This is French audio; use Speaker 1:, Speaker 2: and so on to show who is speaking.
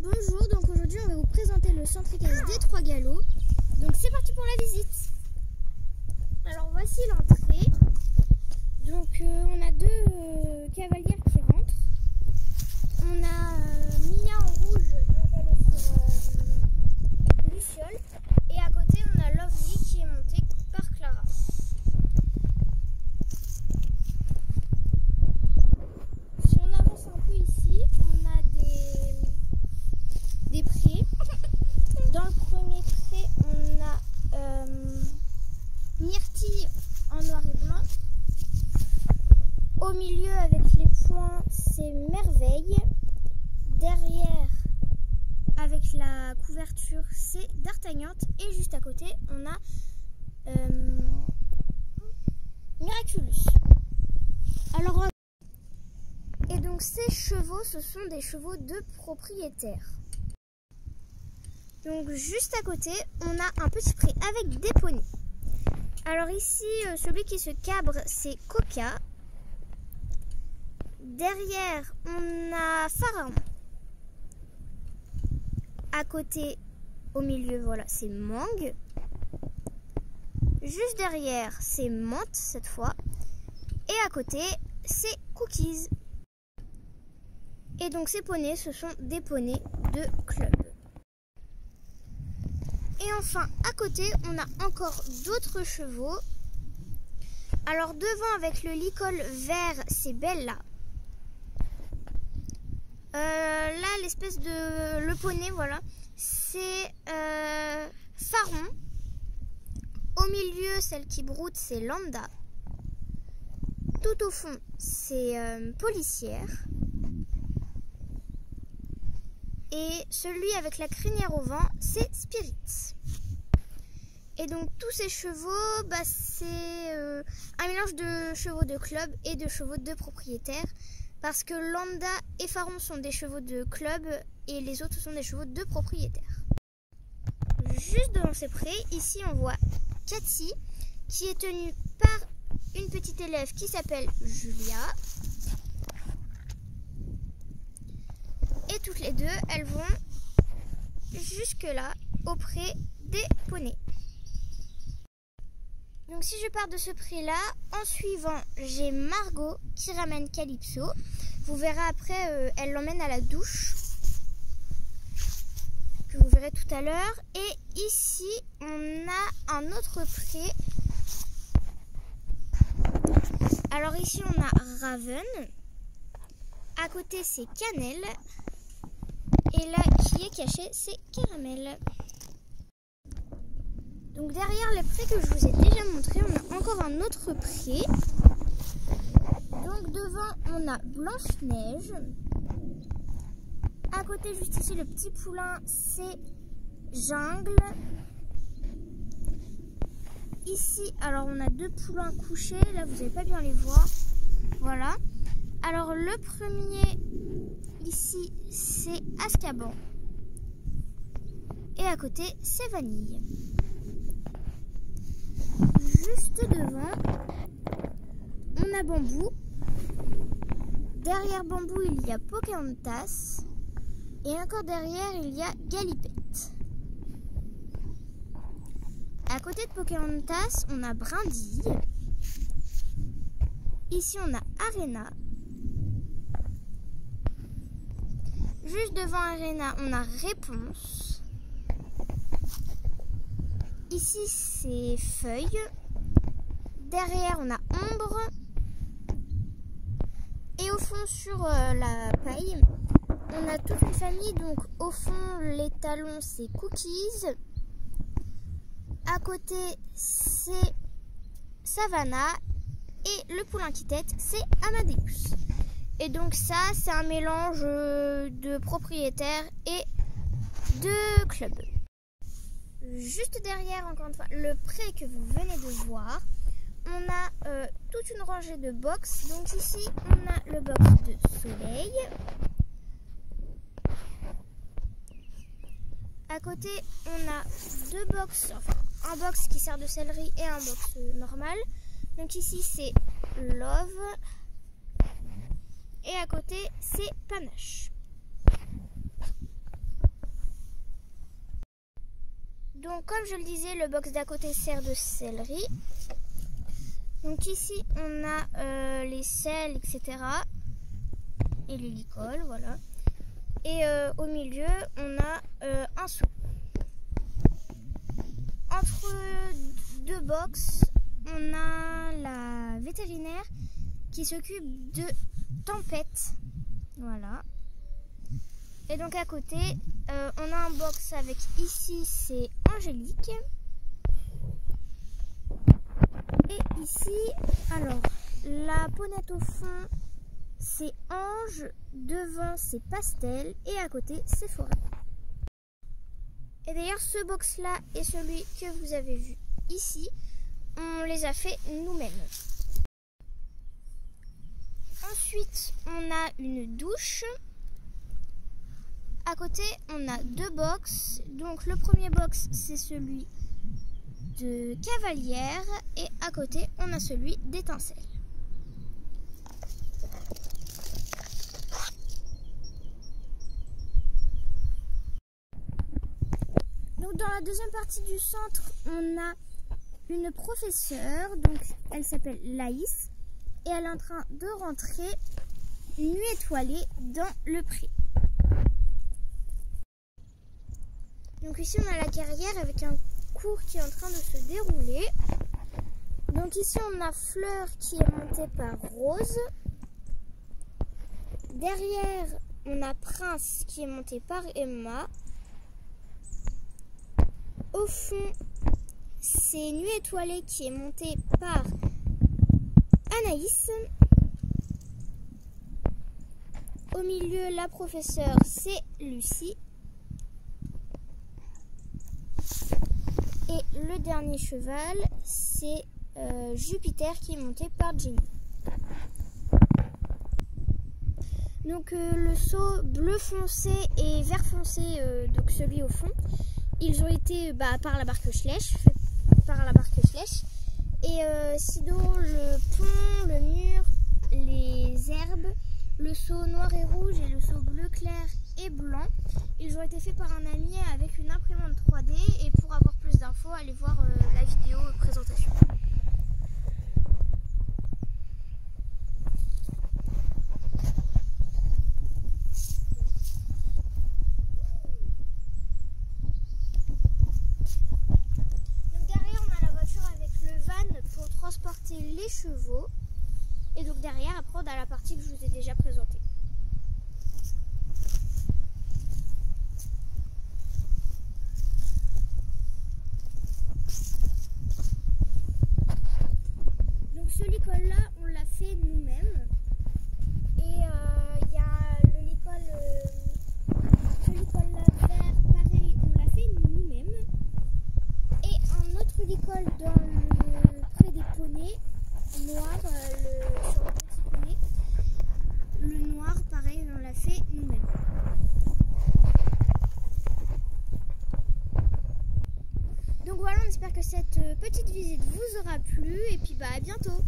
Speaker 1: Bonjour, donc aujourd'hui on va vous présenter le centre équestre des Trois Galops. Donc c'est parti pour la visite. Alors voici l'entrée. Donc on a deux cavalières qui rentrent. On a Mia en rouge, donc elle est sur Luciole. Et à côté on a Lovely qui est montée par Clara. Si on avance un peu ici, on a des prés. Dans le premier pré, on a Myrtille en noir et blanc. Au milieu, avec les points, c'est Merveille. Derrière, avec la couverture, c'est D'Artagnante. Et juste à côté, on a Miraculous. Alors, et donc ces chevaux, ce sont des chevaux de propriétaires. Donc juste à côté, on a un petit pré avec des poneys. Alors ici, celui qui se cabre, c'est Coca. Derrière, on a Pharaon. À côté, au milieu, voilà, c'est Mangue. Juste derrière, c'est Menthe cette fois. Et à côté, c'est Cookies. Et donc ces poneys, ce sont des poneys de club. Et enfin, à côté, on a encore d'autres chevaux. Alors devant, avec le licol vert, c'est Bella. Là, l'espèce de... le poney, voilà, c'est Pharaon. Au milieu, celle qui broute, c'est Lambda. Tout au fond, c'est Policière. Et celui avec la crinière au vent, c'est Spirit. Et donc tous ces chevaux, c'est un mélange de chevaux de club et de chevaux de propriétaires. Parce que Lambda et Pharaon sont des chevaux de club et les autres sont des chevaux de propriétaires. Juste devant ces prés, ici on voit Cathy qui est tenue par une petite élève qui s'appelle Julia. Et toutes les deux, elles vont jusque là, auprès des poneys. Donc si je pars de ce pré-là, en suivant, j'ai Margot qui ramène Calypso. Vous verrez après, elle l'emmène à la douche, que vous verrez tout à l'heure. Et ici, on a un autre pré. Alors ici, on a Raven. À côté, c'est Cannelle. Et là, qui est caché, c'est Caramel. Donc derrière les prés que je vous ai déjà montré, on a encore un autre pré. Donc devant, on a Blanche-Neige. À côté, juste ici, le petit poulain, c'est Jungle. Ici, alors on a deux poulains couchés. Là, vous n'allez pas bien les voir. Voilà. Alors le premier, ici, c'est Azkaban. Et à côté, c'est Vanille. Juste devant, on a Bambou. Derrière Bambou, il y a Pocahontas. Et encore derrière, il y a Galipette. À côté de Pocahontas, on a Brindille. Ici, on a Arena. Juste devant Arena, on a Réponse. Ici, c'est Feuille. Derrière, on a Ombre. Et au fond, sur la paille, on a toute une famille. Donc, au fond, les talons, c'est Cookies. À côté, c'est Savannah. Et le poulain qui tète, c'est Amadeus. Et donc ça, c'est un mélange de propriétaires et de club. Juste derrière, encore une fois, le pré que vous venez de voir, on a toute une rangée de box. Donc ici, on a le box de Soleil. À côté, on a deux box, enfin un box qui sert de sellerie et un box normal. Donc ici, c'est Love. Et à côté, c'est Panache. Donc comme je le disais, le box d'à côté sert de sellerie. Donc ici on a les sels, etc. Et les licoles, voilà. Et au milieu on a un seau. Entre deux box, on a la vétérinaire qui s'occupe de Tempête. Voilà. Et donc à côté, on a un box avec ici c'est Angélique. Et ici, alors, la Ponette au fond c'est Ange, devant c'est Pastel et à côté c'est Forêt. Et d'ailleurs ce box là et celui que vous avez vu ici, on les a fait nous-mêmes. Ensuite, on a une douche. À côté, on a deux box. Donc, le premier box, c'est celui de Cavalière. Et à côté, on a celui d'Étincelle. Donc, dans la deuxième partie du centre, on a une professeure. Donc, elle s'appelle Laïs. Et elle est en train de rentrer nuit étoilée dans le pré. Donc ici on a la carrière avec un cours qui est en train de se dérouler. Donc ici on a Fleur qui est montée par Rose. Derrière on a Prince qui est monté par Emma. Au fond c'est Nuit étoilée qui est montée par Anaïs. Au milieu, la professeure, c'est Lucie. Et le dernier cheval, c'est Jupiter qui est monté par Jenny. Donc le seau bleu foncé et vert foncé, donc celui au fond, ils ont été par la barque Schlech, Et sinon le pont, le mur, les herbes, le seau noir et rouge et le seau bleu clair et blanc, ils ont été faits par un ami avec une imprimante 3D. Et pour avoir plus d'infos, allez voir la vidéo présentation. Donc derrière on a la voiture avec le van pour transporter les chevaux. Et donc derrière, après, on a la partie que je vous ai déjà présentée. Donc ce licol-là, on l'a fait nous-mêmes. Et il y a le licol-là vert, pareil, on l'a fait nous-mêmes. Et un autre licol près des poneys, noir, sur le petit poney. Le noir, pareil, on l'a fait nous-mêmes. Donc voilà, on espère que cette petite visite vous aura plu et puis à bientôt.